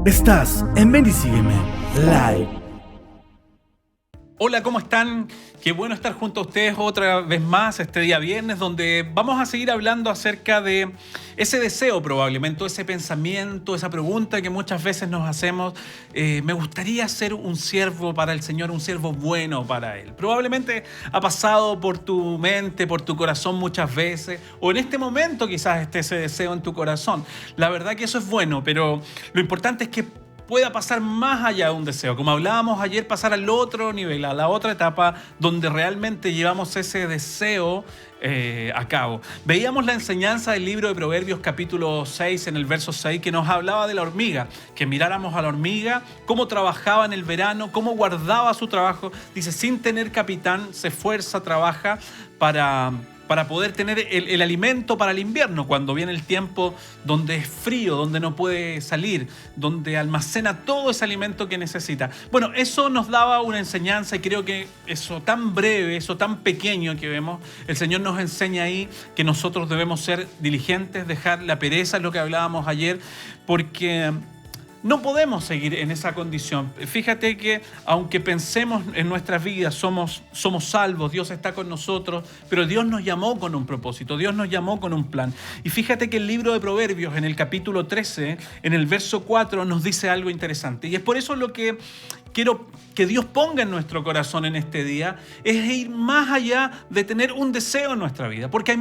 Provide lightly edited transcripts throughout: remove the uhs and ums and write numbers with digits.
Estás en Ven y Sígueme Live. Hola, ¿cómo están? Qué bueno estar junto a ustedes otra vez más este día viernes, donde vamos a seguir hablando acerca de ese deseo probablemente, ese pensamiento, esa pregunta que muchas veces nos hacemos. Me gustaría ser un siervo para el Señor, un siervo bueno para Él. Probablemente ha pasado por tu mente, por tu corazón muchas veces, o en este momento quizás esté ese deseo en tu corazón. La verdad que eso es bueno, pero lo importante es que pueda pasar más allá de un deseo. Como hablábamos ayer, pasar al otro nivel, a la otra etapa donde realmente llevamos ese deseo a cabo. Veíamos la enseñanza del libro de Proverbios capítulo 6 en el verso 6 que nos hablaba de la hormiga, que miráramos a la hormiga, cómo trabajaba en el verano, cómo guardaba su trabajo. Dice, sin tener capitán, se esfuerza, trabaja para poder tener el alimento para el invierno, cuando viene el tiempo donde es frío, donde no puede salir, donde almacena todo ese alimento que necesita. Bueno, eso nos daba una enseñanza y creo que eso tan breve, eso tan pequeño que vemos, el Señor nos enseña ahí que nosotros debemos ser diligentes, dejar la pereza, es lo que hablábamos ayer, porque no podemos seguir en esa condición. Fíjate que aunque pensemos en nuestras vidas, somos salvos, Dios está con nosotros, pero Dios nos llamó con un propósito, Dios nos llamó con un plan. Y fíjate que el libro de Proverbios, en el capítulo 13, en el verso 4, nos dice algo interesante. Y es por eso lo que quiero que Dios ponga en nuestro corazón en este día, es ir más allá de tener un deseo en nuestra vida. Porque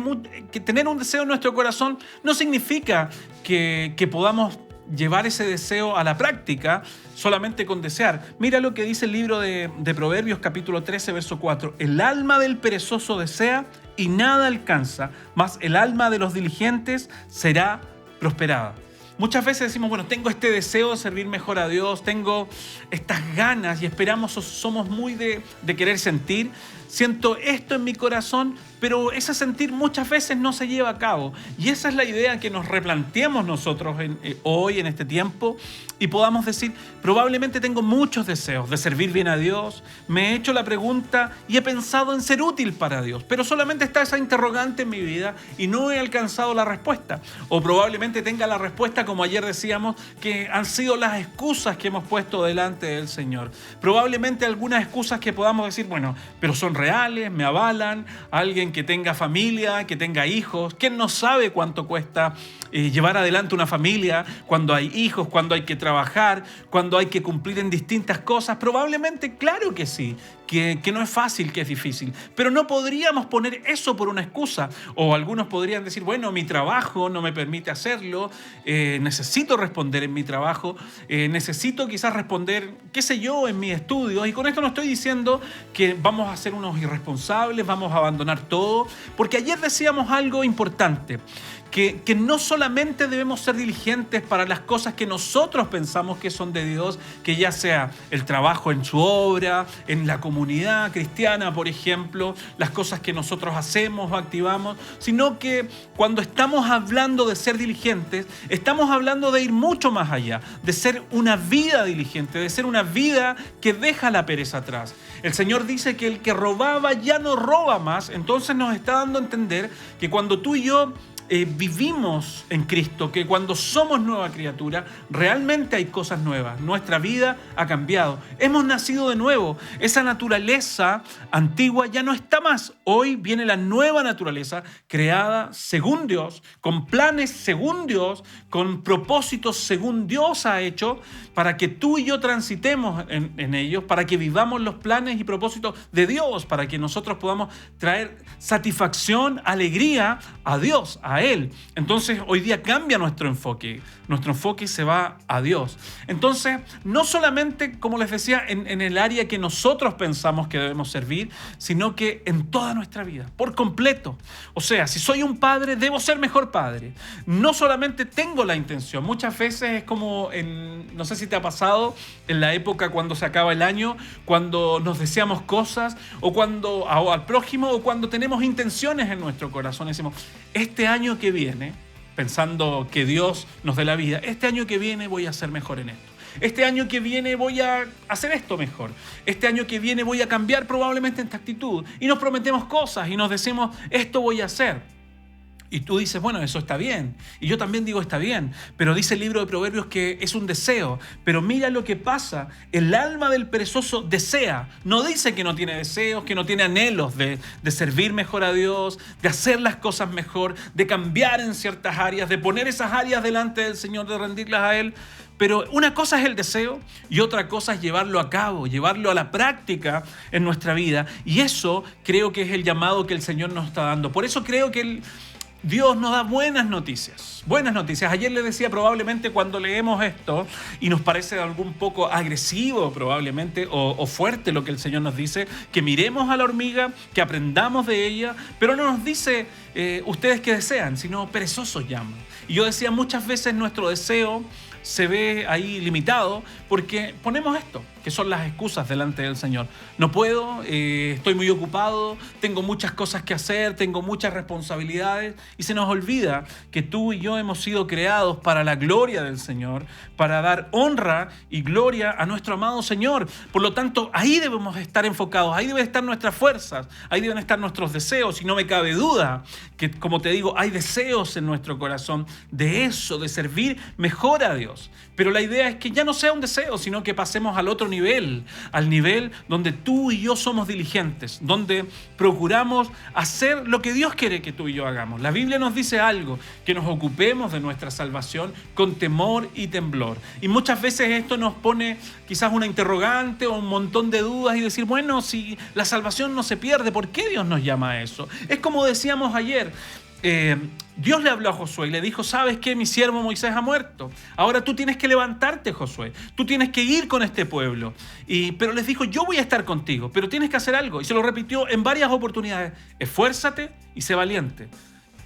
que tener un deseo en nuestro corazón no significa que podamos llevar ese deseo a la práctica solamente con desear. Mira lo que dice el libro de Proverbios capítulo 13 verso 4. El alma del perezoso desea y nada alcanza, mas el alma de los diligentes será prosperada. Muchas veces decimos, bueno, tengo este deseo de servir mejor a Dios, tengo estas ganas y esperamos, somos muy de querer sentir. Siento esto en mi corazón, pero ese sentir muchas veces no se lleva a cabo. Y esa es la idea que nos replanteemos nosotros hoy, en este tiempo, y podamos decir, probablemente tengo muchos deseos de servir bien a Dios, me he hecho la pregunta y he pensado en ser útil para Dios, pero solamente está esa interrogante en mi vida y no he alcanzado la respuesta. O probablemente tenga la respuesta, como ayer decíamos, que han sido las excusas que hemos puesto delante del Señor. Probablemente algunas excusas que podamos decir, bueno, pero son reales, me avalan, alguien que tenga familia, que tenga hijos. ¿Quién no sabe cuánto cuesta llevar adelante una familia cuando hay hijos, cuando hay que trabajar, cuando hay que cumplir en distintas cosas? Probablemente, claro que sí, que no es fácil, que es difícil, pero no podríamos poner eso por una excusa. O algunos podrían decir, bueno, mi trabajo no me permite hacerlo, necesito responder en mi trabajo, necesito quizás responder, qué sé yo, en mis estudios. Y con esto no estoy diciendo que vamos a ser unos irresponsables, vamos a abandonar todo, porque ayer decíamos algo importante, que no solamente debemos ser diligentes para las cosas que nosotros pensamos que son de Dios, que ya sea el trabajo en su obra, en la comunidad cristiana, por ejemplo, las cosas que nosotros hacemos o activamos, sino que cuando estamos hablando de ser diligentes, estamos hablando de ir mucho más allá, de ser una vida diligente, de ser una vida que deja la pereza atrás. El Señor dice que el que robaba ya no roba más, entonces nos está dando a entender que cuando tú y yo vivimos en Cristo, que cuando somos nueva criatura, realmente hay cosas nuevas. Nuestra vida ha cambiado. Hemos nacido de nuevo. Esa naturaleza antigua ya no está más. Hoy viene la nueva naturaleza creada según Dios, con planes según Dios, con propósitos según Dios ha hecho, para que tú y yo transitemos en ellos, para que vivamos los planes y propósitos de Dios, para que nosotros podamos traer satisfacción, alegría a Dios, a Él. Entonces hoy día cambia nuestro enfoque se va a Dios. Entonces no solamente, como les decía, en el área que nosotros pensamos que debemos servir, sino que en toda nuestra vida, por completo. O sea, si soy un padre, debo ser mejor padre. No solamente tengo la intención, muchas veces es como, no sé si te ha pasado, en la época cuando se acaba el año, cuando nos deseamos cosas, o al prójimo, o cuando tenemos intenciones en nuestro corazón, decimos, este año que viene, pensando que Dios nos dé la vida, este año que viene voy a ser mejor en esto. Este año que viene voy a hacer esto mejor. Este año que viene voy a cambiar probablemente esta actitud. Y nos prometemos cosas y nos decimos, esto voy a hacer. Y tú dices, bueno, eso está bien. Y yo también digo, está bien. Pero dice el libro de Proverbios que es un deseo. Pero mira lo que pasa. El alma del perezoso desea. No dice que no tiene deseos, que no tiene anhelos de servir mejor a Dios, de hacer las cosas mejor, de cambiar en ciertas áreas, de poner esas áreas delante del Señor, de rendirlas a Él. Pero una cosa es el deseo y otra cosa es llevarlo a cabo, llevarlo a la práctica en nuestra vida. Y eso creo que es el llamado que el Señor nos está dando. Por eso creo que Dios nos da buenas noticias. Buenas noticias. Ayer le decía, probablemente cuando leemos esto y nos parece algún poco agresivo probablemente o fuerte lo que el Señor nos dice, que miremos a la hormiga, que aprendamos de ella, pero no nos dice ustedes que desean, sino perezosos llaman. Y yo decía, muchas veces nuestro deseo se ve ahí limitado porque ponemos esto, que son las excusas delante del Señor. No puedo, estoy muy ocupado, tengo muchas cosas que hacer, tengo muchas responsabilidades y se nos olvida que tú y yo hemos sido creados para la gloria del Señor, para dar honra y gloria a nuestro amado Señor. Por lo tanto, ahí debemos estar enfocados, ahí deben estar nuestras fuerzas, ahí deben estar nuestros deseos y no me cabe duda que, como te digo, hay deseos en nuestro corazón de eso, de servir mejor a Dios. Pero la idea es que ya no sea un deseo, sino que pasemos al otro nivel, al nivel donde tú y yo somos diligentes, donde procuramos hacer lo que Dios quiere que tú y yo hagamos. La Biblia nos dice algo, que nos ocupemos de nuestra salvación con temor y temblor. Y muchas veces esto nos pone quizás una interrogante o un montón de dudas y decir, bueno, si la salvación no se pierde, ¿por qué Dios nos llama a eso? Es como decíamos ayer, Dios le habló a Josué y le dijo, ¿sabes qué? Mi siervo Moisés ha muerto. Ahora tú tienes que levantarte, Josué. Tú tienes que ir con este pueblo. Pero les dijo, yo voy a estar contigo, pero tienes que hacer algo. Y se lo repitió en varias oportunidades. Esfuérzate y sé valiente,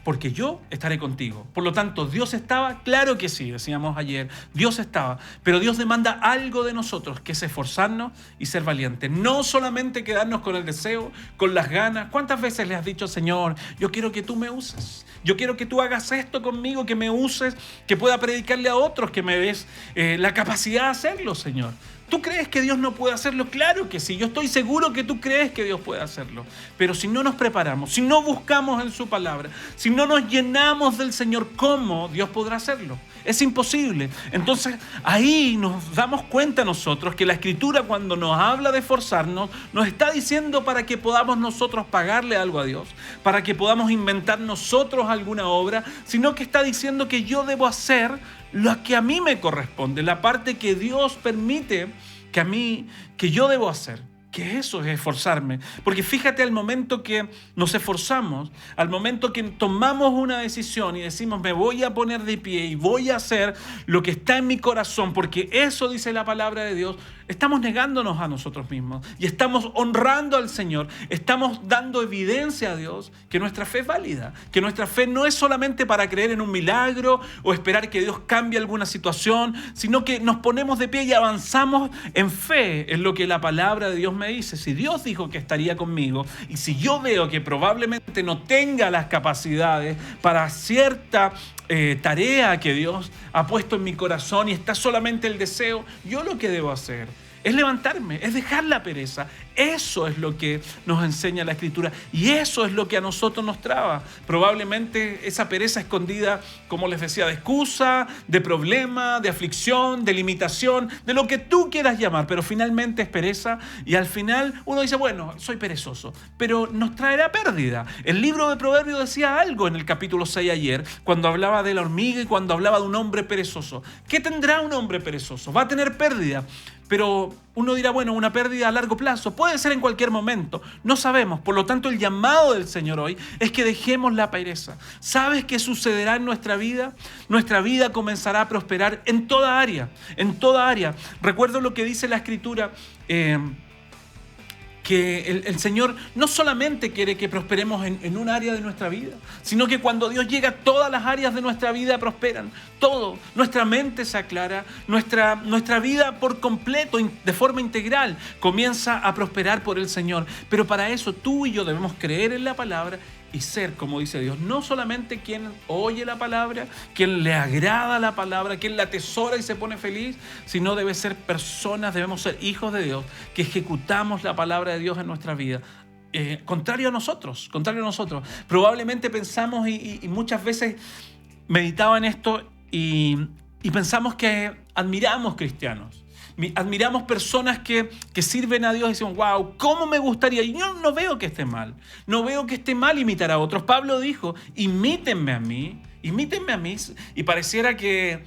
porque yo estaré contigo. Por lo tanto, Dios estaba, claro que sí, decíamos ayer, Dios estaba, pero Dios demanda algo de nosotros, que es esforzarnos y ser valientes. No solamente quedarnos con el deseo, con las ganas. ¿Cuántas veces le has dicho, Señor, yo quiero que tú me uses? Yo quiero que tú hagas esto conmigo, que me uses, que pueda predicarle a otros, que me des la capacidad de hacerlo, Señor. ¿Tú crees que Dios no puede hacerlo? Claro que sí. Yo estoy seguro que tú crees que Dios puede hacerlo. Pero si no nos preparamos, si no buscamos en su palabra, si no nos llenamos del Señor, ¿cómo Dios podrá hacerlo? Es imposible. Entonces ahí nos damos cuenta nosotros que la Escritura, cuando nos habla de esforzarnos, nos está diciendo para que podamos nosotros pagarle algo a Dios, para que podamos inventar nosotros alguna obra, sino que está diciendo que yo debo hacer lo que a mí me corresponde, la parte que Dios permite que yo debo hacer. Que eso es esforzarme. Porque fíjate, al momento que nos esforzamos, al momento que tomamos una decisión y decimos, me voy a poner de pie y voy a hacer lo que está en mi corazón, porque eso dice la palabra de Dios, estamos negándonos a nosotros mismos y estamos honrando al Señor, estamos dando evidencia a Dios que nuestra fe es válida, que nuestra fe no es solamente para creer en un milagro o esperar que Dios cambie alguna situación, sino que nos ponemos de pie y avanzamos en fe en lo que la palabra de Dios me dice. Si Dios dijo que estaría conmigo y si yo veo que probablemente no tenga las capacidades para cierta tarea que Dios ha puesto en mi corazón y está solamente el deseo, yo lo que debo hacer es levantarme, es dejar la pereza. Eso es lo que nos enseña la Escritura y eso es lo que a nosotros nos traba. Probablemente esa pereza escondida, como les decía, de excusa, de problema, de aflicción, de limitación, de lo que tú quieras llamar, pero finalmente es pereza y al final uno dice, bueno, soy perezoso, pero nos traerá pérdida. El libro de Proverbios decía algo en el capítulo 6 ayer, cuando hablaba de la hormiga y cuando hablaba de un hombre perezoso. ¿Qué tendrá un hombre perezoso? Va a tener pérdida. Pero uno dirá, bueno, una pérdida a largo plazo puede ser en cualquier momento, no sabemos. Por lo tanto, el llamado del Señor hoy es que dejemos la pereza. ¿Sabes qué sucederá en nuestra vida? Nuestra vida comenzará a prosperar en toda área, en toda área. Recuerdo lo que dice la Escritura, que el Señor no solamente quiere que prosperemos en un área de nuestra vida, sino que cuando Dios llega, todas las áreas de nuestra vida prosperan. Todo, nuestra mente se aclara, nuestra vida por completo, de forma integral, comienza a prosperar por el Señor. Pero para eso tú y yo debemos creer en la palabra y ser, como dice Dios, no solamente quien oye la palabra, quien le agrada la palabra, quien la atesora y se pone feliz, sino debemos ser hijos de Dios, que ejecutamos la palabra de Dios en nuestra vida. contrario a nosotros. Probablemente pensamos y muchas veces meditaba en esto y pensamos que admiramos cristianos. Admiramos personas que sirven a Dios y decimos, wow, ¿cómo me gustaría? Y yo no veo que esté mal. No veo que esté mal imitar a otros. Pablo dijo, imítenme a mí. Y pareciera que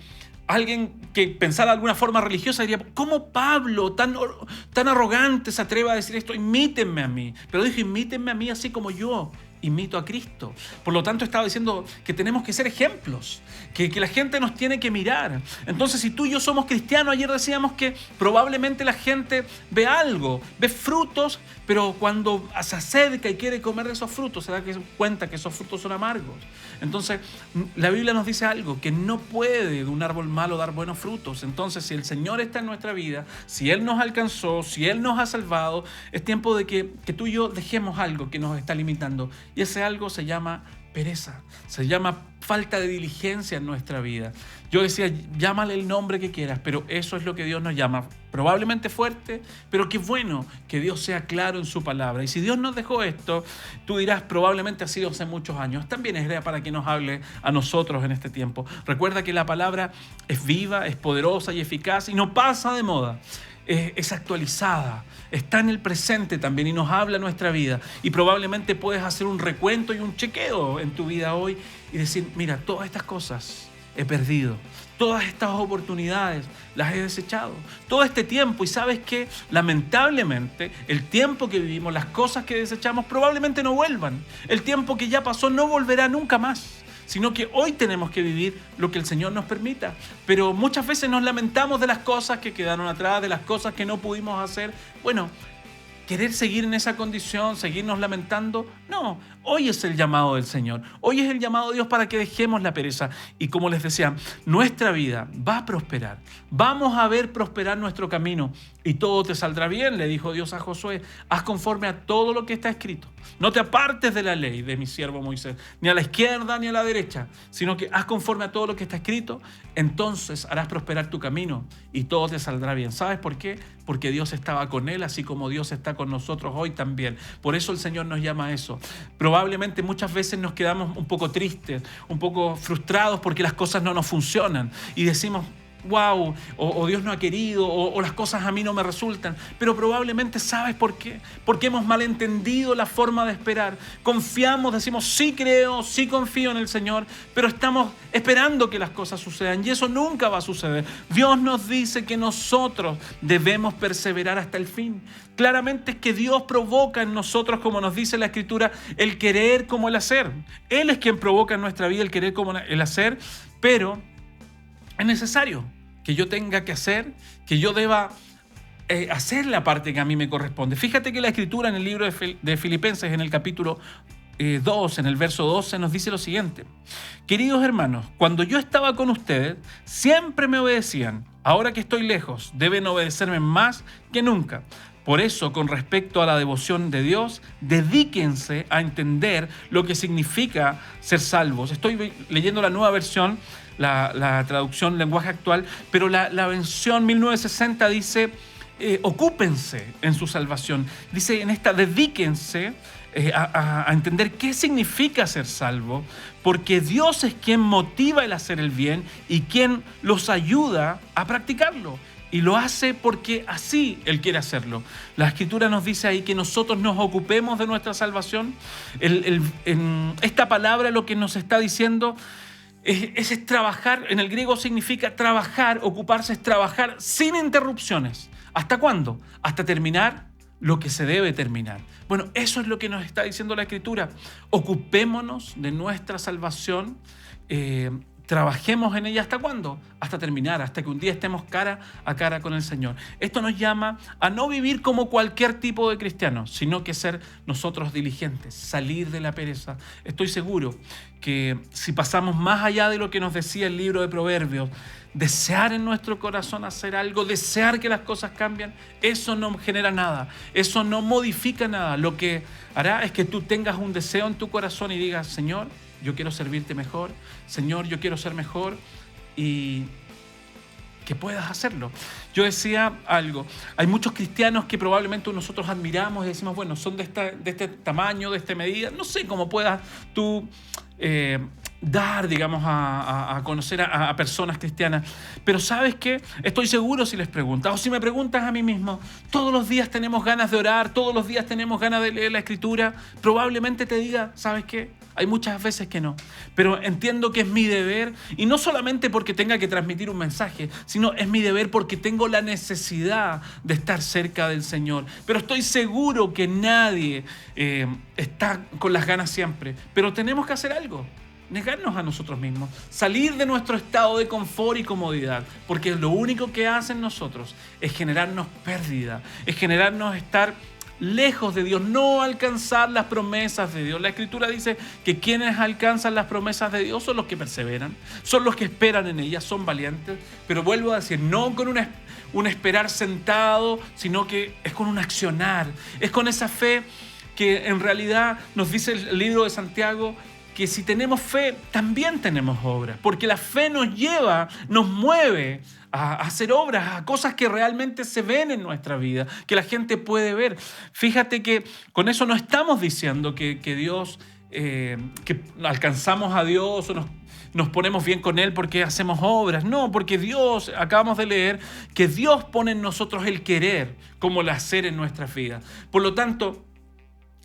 alguien que pensara de alguna forma religiosa diría, ¿cómo Pablo, tan arrogante, se atreve a decir esto? Imítenme a mí. Pero dijo, imítenme a mí así como yo imito a Cristo. Por lo tanto, estaba diciendo que tenemos que ser ejemplos, que la gente nos tiene que mirar. Entonces, si tú y yo somos cristianos, ayer decíamos que probablemente la gente ve algo, ve frutos, pero cuando se acerca y quiere comer de esos frutos, se da cuenta que esos frutos son amargos. Entonces, la Biblia nos dice algo, que no puede de un árbol malo dar buenos frutos. Entonces, si el Señor está en nuestra vida, si Él nos alcanzó, si Él nos ha salvado, es tiempo de que tú y yo dejemos algo que nos está limitando. Y ese algo se llama pereza, se llama falta de diligencia en nuestra vida. Yo decía, llámale el nombre que quieras, pero eso es lo que Dios nos llama. Probablemente fuerte, pero qué bueno que Dios sea claro en su palabra. Y si Dios nos dejó esto, tú dirás, probablemente ha sido hace muchos años. También es para que nos hable a nosotros en este tiempo. Recuerda que la palabra es viva, es poderosa y eficaz y no pasa de moda. Es actualizada, está en el presente también y nos habla nuestra vida. Y probablemente puedes hacer un recuento y un chequeo en tu vida hoy y decir, mira, todas estas cosas he perdido, todas estas oportunidades las he desechado, todo este tiempo. Y sabes que lamentablemente el tiempo que vivimos, las cosas que desechamos probablemente no vuelvan. El tiempo que ya pasó no volverá nunca más, sino que hoy tenemos que vivir lo que el Señor nos permita. Pero muchas veces nos lamentamos de las cosas que quedaron atrás, de las cosas que no pudimos hacer. Bueno, ¿querer seguir en esa condición, seguirnos lamentando? No, hoy es el llamado del Señor. Hoy es el llamado de Dios para que dejemos la pereza. Y como les decía, nuestra vida va a prosperar. Vamos a ver prosperar nuestro camino y todo te saldrá bien, le dijo Dios a Josué. Haz conforme a todo lo que está escrito. No te apartes de la ley de mi siervo Moisés, ni a la izquierda ni a la derecha, sino que haz conforme a todo lo que está escrito. Entonces harás prosperar tu camino y todo te saldrá bien. ¿Sabes por qué? Porque Dios estaba con él, así como Dios está con nosotros hoy también. Por eso el Señor nos llama a eso. Probablemente muchas veces nos quedamos un poco tristes, un poco frustrados porque las cosas no nos funcionan y decimos, wow, o Dios no ha querido, o las cosas a mí no me resultan. Pero probablemente, ¿sabes por qué? Porque hemos malentendido la forma de esperar. Confiamos, decimos, sí creo, sí confío en el Señor, pero estamos esperando que las cosas sucedan y eso nunca va a suceder. Dios nos dice que nosotros debemos perseverar hasta el fin. Claramente es que Dios provoca en nosotros, como nos dice la Escritura, el querer como el hacer. Él es quien provoca en nuestra vida el querer como el hacer, pero es necesario que yo tenga que hacer, que yo deba hacer la parte que a mí me corresponde. Fíjate que la Escritura en el libro de Filipenses, en el capítulo 2, en el verso 12, nos dice lo siguiente. Queridos hermanos, cuando yo estaba con ustedes, siempre me obedecían. Ahora que estoy lejos, deben obedecerme más que nunca. Por eso, con respecto a la devoción de Dios, dedíquense a entender lo que significa ser salvos. Estoy leyendo la nueva versión, la traducción lenguaje actual, pero la versión 1960 dice, ocúpense en su salvación. Dice en esta, dedíquense a entender qué significa ser salvo, porque Dios es quien motiva el hacer el bien y quien los ayuda a practicarlo. Y lo hace porque así Él quiere hacerlo. La Escritura nos dice ahí que nosotros nos ocupemos de nuestra salvación. En esta palabra lo que nos está diciendo es trabajar. En el griego significa trabajar, ocuparse es trabajar sin interrupciones. ¿Hasta cuándo? Hasta terminar lo que se debe terminar. Bueno, eso es lo que nos está diciendo la Escritura. Ocupémonos de nuestra salvación. Trabajemos en ella. ¿Hasta cuándo? Hasta terminar, hasta que un día estemos cara a cara con el Señor. Esto nos llama a no vivir como cualquier tipo de cristiano, sino que ser nosotros diligentes, salir de la pereza. Estoy seguro que si pasamos más allá de lo que nos decía el libro de Proverbios, desear en nuestro corazón hacer algo, desear que las cosas cambien, eso no genera nada, eso no modifica nada. Lo que hará es que tú tengas un deseo en tu corazón y digas, Señor, yo quiero servirte mejor, Señor, yo quiero ser mejor, y que puedas hacerlo. Yo decía algo, hay muchos cristianos que probablemente nosotros admiramos y decimos, bueno, son de este tamaño, de esta medida, no sé cómo puedas tú dar, digamos, a conocer a personas cristianas. Pero ¿sabes qué? Estoy seguro si les preguntas, o si me preguntas a mí mismo, todos los días tenemos ganas de orar, todos los días tenemos ganas de leer la Escritura, probablemente te diga, ¿sabes qué? Hay muchas veces que no, pero entiendo que es mi deber, y no solamente porque tenga que transmitir un mensaje, sino es mi deber porque tengo la necesidad de estar cerca del Señor. Pero estoy seguro que nadie está con las ganas siempre, pero tenemos que hacer algo. Negarnos a nosotros mismos, salir de nuestro estado de confort y comodidad, porque lo único que hacen nosotros es generarnos pérdida, es generarnos estar lejos de Dios, no alcanzar las promesas de Dios. La Escritura dice que quienes alcanzan las promesas de Dios son los que perseveran, son los que esperan en ellas, son valientes, pero vuelvo a decir, no con un esperar sentado, sino que es con un accionar, es con esa fe que en realidad nos dice el libro de Santiago, que si tenemos fe, también tenemos obras, porque la fe nos lleva, nos mueve a hacer obras, a cosas que realmente se ven en nuestra vida, que la gente puede ver. Fíjate que con eso no estamos diciendo que Dios, que alcanzamos a Dios o nos ponemos bien con Él porque hacemos obras. No, porque Dios, acabamos de leer, que Dios pone en nosotros el querer como el hacer en nuestras vidas. Por lo tanto,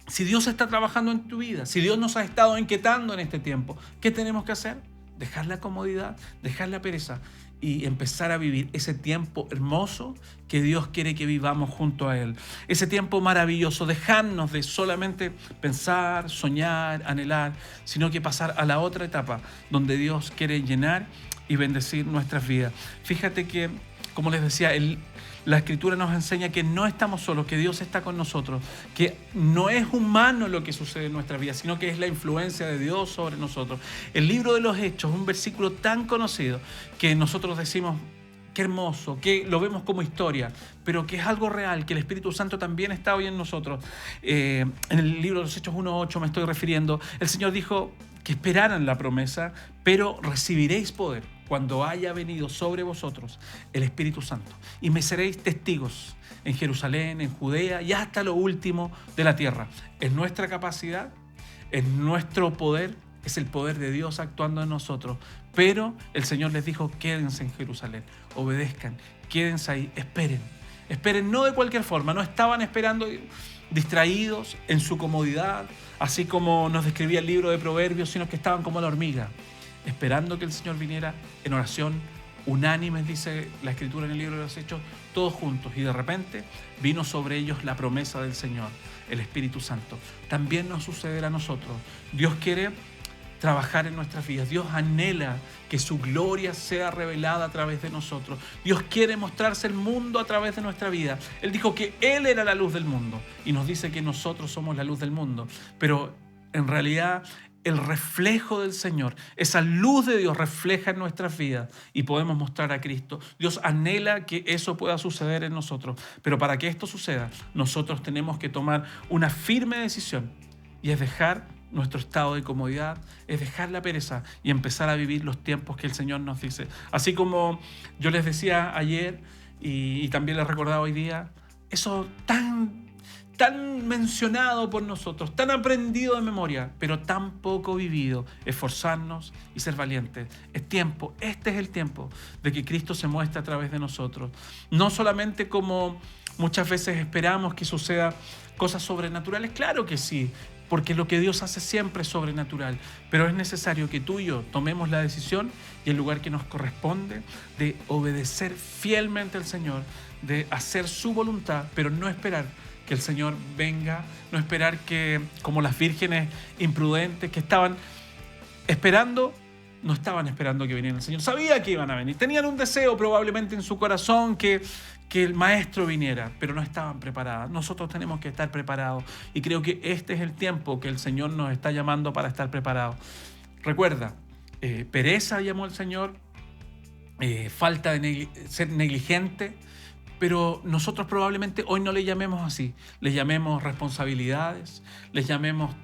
si Dios está trabajando en tu vida, si Dios nos ha estado inquietando en este tiempo, ¿qué tenemos que hacer? Dejar la comodidad, dejar la pereza y empezar a vivir ese tiempo hermoso que Dios quiere que vivamos junto a Él. Ese tiempo maravilloso, dejarnos de solamente pensar, soñar, anhelar, sino que pasar a la otra etapa donde Dios quiere llenar y bendecir nuestras vidas. Fíjate que, como les decía, la Escritura nos enseña que no estamos solos, que Dios está con nosotros, que no es humano lo que sucede en nuestra vida, sino que es la influencia de Dios sobre nosotros. El libro de los Hechos, un versículo tan conocido que nosotros decimos, qué hermoso, que lo vemos como historia, pero que es algo real, que el Espíritu Santo también está hoy en nosotros. En el libro de los Hechos 1:8 me estoy refiriendo, el Señor dijo que esperaran la promesa, pero recibiréis poder cuando haya venido sobre vosotros el Espíritu Santo, y me seréis testigos en Jerusalén, en Judea y hasta lo último de la tierra. Es nuestra capacidad, es nuestro poder, es el poder de Dios actuando en nosotros, pero el Señor les dijo, quédense en Jerusalén, obedezcan, quédense ahí, esperen no de cualquier forma, no estaban esperando distraídos en su comodidad, así como nos describía el libro de Proverbios, sino que estaban como la hormiga, esperando que el Señor viniera en oración, unánimes, dice la Escritura en el libro de los Hechos, todos juntos. Y de repente vino sobre ellos la promesa del Señor, el Espíritu Santo. También nos sucederá a nosotros. Dios quiere trabajar en nuestras vidas. Dios anhela que su gloria sea revelada a través de nosotros. Dios quiere mostrarse el mundo a través de nuestra vida. Él dijo que Él era la luz del mundo y nos dice que nosotros somos la luz del mundo. Pero en realidad el reflejo del Señor, esa luz de Dios refleja en nuestras vidas y podemos mostrar a Cristo. Dios anhela que eso pueda suceder en nosotros, pero para que esto suceda, nosotros tenemos que tomar una firme decisión y es dejar nuestro estado de comodidad, es dejar la pereza y empezar a vivir los tiempos que el Señor nos dice. Así como yo les decía ayer y también les recordaba hoy día, eso tan mencionado por nosotros, tan aprendido de memoria, pero tan poco vivido, esforzarnos y ser valientes. Este es el tiempo de que Cristo se muestre a través de nosotros. No solamente como muchas veces esperamos que suceda cosas sobrenaturales, claro que sí, porque lo que Dios hace siempre es sobrenatural, pero es necesario que tú y yo tomemos la decisión y el lugar que nos corresponde de obedecer fielmente al Señor, de hacer su voluntad, pero no esperar que el Señor venga, no esperar que, como las vírgenes imprudentes que estaban esperando, no estaban esperando que viniera el Señor. Sabía que iban a venir, tenían un deseo probablemente en su corazón que el Maestro viniera, pero no estaban preparadas. Nosotros tenemos que estar preparados y creo que este es el tiempo que el Señor nos está llamando para estar preparados. Recuerda, pereza llamó el Señor, falta de ser negligente, pero nosotros probablemente hoy no le llamemos así, le llamemos responsabilidades, les llamemos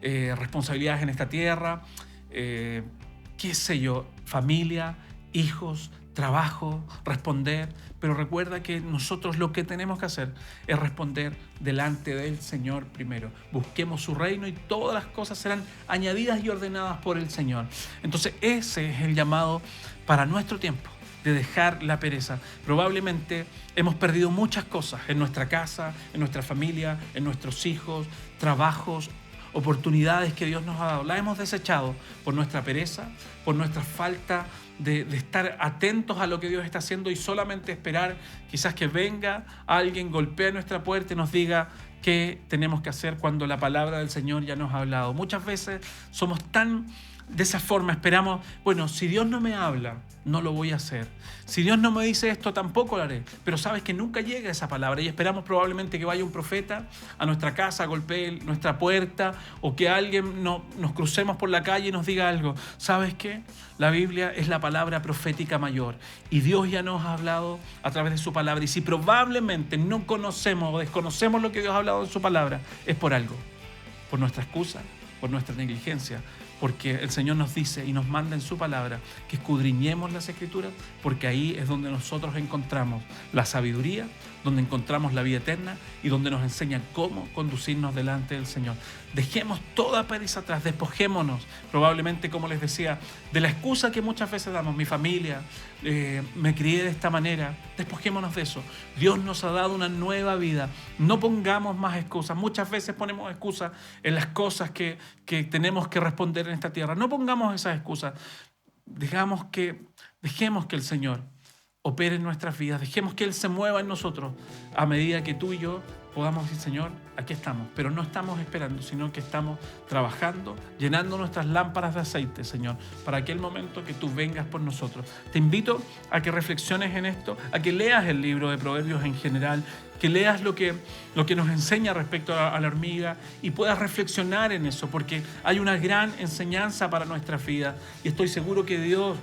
responsabilidades en esta tierra, qué sé yo, familia, hijos, trabajo, responder, pero recuerda que nosotros lo que tenemos que hacer es responder delante del Señor primero. Busquemos su reino y todas las cosas serán añadidas y ordenadas por el Señor. Entonces ese es el llamado para nuestro tiempo, de dejar la pereza. Probablemente hemos perdido muchas cosas en nuestra casa, en nuestra familia, en nuestros hijos, trabajos, oportunidades que Dios nos ha dado. Las hemos desechado por nuestra pereza, por nuestra falta de estar atentos a lo que Dios está haciendo y solamente esperar quizás que venga alguien, golpee nuestra puerta y nos diga qué tenemos que hacer cuando la palabra del Señor ya nos ha hablado. Muchas veces somos tan de esa forma, esperamos, bueno, si Dios no me habla, no lo voy a hacer. Si Dios no me dice esto, tampoco lo haré. Pero sabes que nunca llega esa palabra y esperamos probablemente que vaya un profeta a nuestra casa, golpee nuestra puerta o que alguien nos crucemos por la calle y nos diga algo. ¿Sabes qué? La Biblia es la palabra profética mayor y Dios ya nos ha hablado a través de su palabra. Y si probablemente no conocemos o desconocemos lo que Dios ha hablado en su palabra, es por algo, por nuestra excusa, por nuestra negligencia, porque el Señor nos dice y nos manda en su palabra que escudriñemos las Escrituras, porque ahí es donde nosotros encontramos la sabiduría, donde encontramos la vida eterna y donde nos enseña cómo conducirnos delante del Señor. Dejemos toda pereza atrás, despojémonos, probablemente, como les decía, de la excusa que muchas veces damos, mi familia, me crié de esta manera, despojémonos de eso. Dios nos ha dado una nueva vida, no pongamos más excusas. Muchas veces ponemos excusas en las cosas que tenemos que responder en esta tierra. No pongamos esas excusas, dejemos que el Señor opere en nuestras vidas, dejemos que Él se mueva en nosotros a medida que tú y yo podamos decir, Señor, aquí estamos, pero no estamos esperando, sino que estamos trabajando, llenando nuestras lámparas de aceite, Señor, para aquel momento que tú vengas por nosotros. Te invito a que reflexiones en esto, a que leas el libro de Proverbios en general, que leas lo que nos enseña respecto a la hormiga y puedas reflexionar en eso, porque hay una gran enseñanza para nuestras vidas y estoy seguro que Dios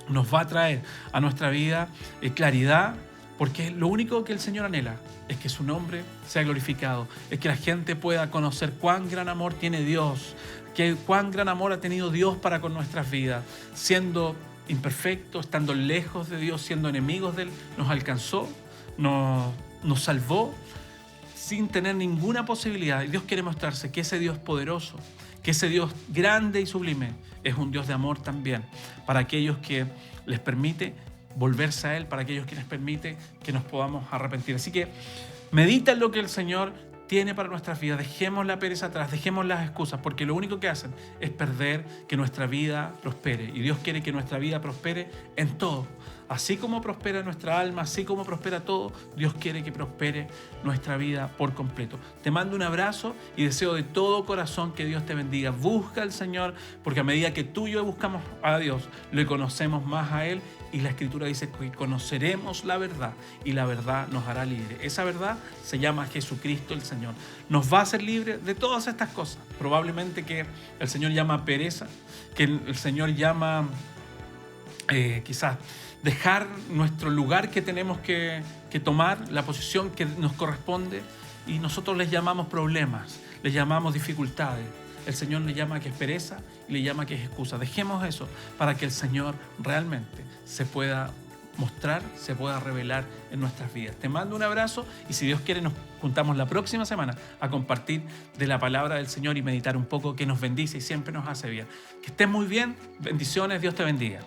nos va a traer a nuestra vida claridad, porque lo único que el Señor anhela es que su nombre sea glorificado, es que la gente pueda conocer cuán gran amor tiene Dios, que cuán gran amor ha tenido Dios para con nuestras vidas, siendo imperfectos, estando lejos de Dios, siendo enemigos de Él, nos alcanzó, nos salvó sin tener ninguna posibilidad. Y Dios quiere mostrarse que ese Dios poderoso, que ese Dios grande y sublime es un Dios de amor también para aquellos que les permite volverse a Él, para aquellos que les permite que nos podamos arrepentir. Así que medita en lo que el Señor tiene para nuestras vidas. Dejemos la pereza atrás, dejemos las excusas, porque lo único que hacen es perder que nuestra vida prospere. Y Dios quiere que nuestra vida prospere en todo. Así como prospera nuestra alma, así como prospera todo, Dios quiere que prospere nuestra vida por completo. Te mando un abrazo y deseo de todo corazón que Dios te bendiga. Busca al Señor, porque a medida que tú y yo buscamos a Dios, le conocemos más a Él. Y la Escritura dice que conoceremos la verdad y la verdad nos hará libre. Esa verdad se llama Jesucristo el Señor. Nos va a hacer libre de todas estas cosas. Probablemente que el Señor llama pereza, que el Señor llama quizás dejar nuestro lugar que tenemos que tomar, la posición que nos corresponde, y nosotros les llamamos problemas, les llamamos dificultades. El Señor le llama que es pereza y le llama que es excusa. Dejemos eso para que el Señor realmente se pueda mostrar, se pueda revelar en nuestras vidas. Te mando un abrazo y si Dios quiere nos juntamos la próxima semana a compartir de la palabra del Señor y meditar un poco, que nos bendice y siempre nos hace bien. Que estés muy bien, bendiciones, Dios te bendiga.